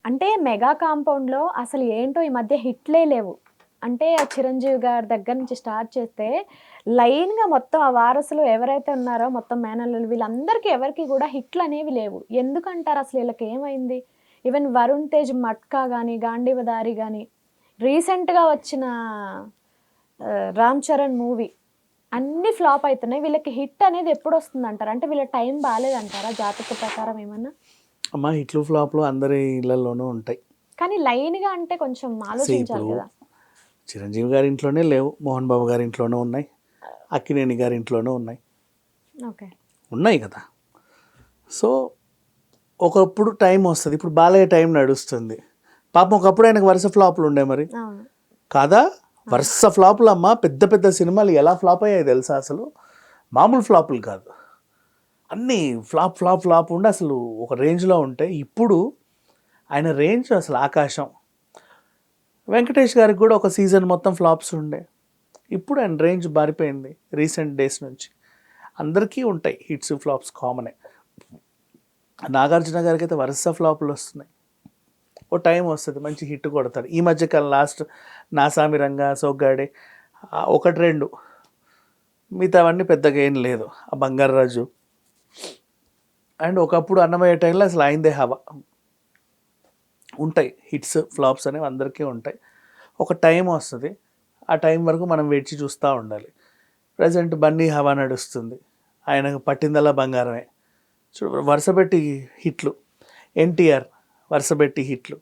అంటే మెగా కాంపౌండ్‌లో అసలు ఏంటో ఈ మధ్య హిట్‌లే లేవు. అంటే ఆ చిరంజీవి గారి దగ్గర నుంచి స్టార్ట్ చేస్తే లైన్‌గా మొత్తం ఆ వారసులు ఎవరైతే ఉన్నారో మొత్తం మేనల్లులు వీళ్ళందరికీ ఎవరికీ గూడా హిట్‌లనేవి లేవు. ఎందుకంటారు అసలు ఈళ్ళకేమైంది? ఈవెన్ 'వరుణ్ తేజ్' 'మట్కా' గాని, 'గాంధీవదారి' గాని రీసెంట్‌గా వచ్చిన 'రామ్ చరణ్' మూవీ అన్నీ ఫ్లాప్ అయితున్నాయి. వీళ్ళకి హిట్ అనేది ఎప్పుడొస్తుందంటారు? అంటే వీళ్ళ టైం బాలేదంటారా జాతక ప్రకారం ఏమన్నా? అమ్మ హిట్లు ఫ్లాప్‌లు అందరి ఇళ్లల్లోనూ ఉంటాయి. కానీ లైన్‌గా అంటే కొంచెం ఇప్పుడు ఆలోచించాలి గదా! చిరంజీవి గారి ఇంట్లోనే లేవు. మోహన్ బాబు గారి ఇంట్లోనూ ఉన్నాయి. అక్కినేని గారి ఇంట్లోనూ ఉన్నాయి. ఓకే. ఉన్నాయి కదా! సో, ఒకప్పుడు టైం వస్తది. ఇప్పుడు బాలయ్య టైం నడుస్తుంది. పాపం ఒకప్పుడు ఆయనకు వరుస ఫ్లాపులు ఉండే మరి. అవును. కాదా? అవును. వరుస ఫ్లాపులమ్మ. పెద్ద పెద్ద సినిమాలు ఎలా ఫ్లాప్ అయ్యాయి తెలుసా అసలు? మామూలు ఫ్లాపులు కాదు. అన్నీ ఫ్లాప్, ఫ్లాప్, ఫ్లాప్ ఉండి అసలు ఒక రేంజ్‌లో ఉంటాయి. ఇప్పుడు ఆయన రేంజ్ అసలు ఆకాశం. వెంకటేష్ గారికి కూడా ఒక సీజన్ మొత్తం ఫ్లాప్స్ ఉండే. ఇప్పుడు ఆయన రేంజ్ మారిపోయింది రీసెంట్ డేస్ నుంచి. అందరికీ ఉంటాయి హిట్స్, ఫ్లాప్స్ కామనే. నాగార్జున గారికి అయితే వరుస ఫ్లాపులు వస్తున్నాయి. ఓ టైం వస్తుంది మంచి హిట్ కొడతాడు. ఈ మధ్యకాలం లాస్ట్ 'నాసామి రంగా', 'సోగ్గాడే' ఒకటి రెండు, మిగతావన్నీ పెద్దగా ఏం లేదు. ఆ 'బంగారాజు' అండ్ ఒకప్పుడు 'అన్నమయ్య' టైంలో అసలు అయిందే హవా. ఉంటాయి హిట్స్, ఫ్లాప్స్ అనేవి అందరికీ ఉంటాయి. ఒక టైం వస్తుంది. ఆ టైం వరకు మనం వేచి చూస్తూ ఉండాలి. ప్రజెంట్ బన్నీ హవా నడుస్తుంది. ఆయనకు పట్టిందల్లా బంగారమే. వరుసపెట్టి హిట్లు. ఎన్టీఆర్ వరుసపెట్టి హిట్లు.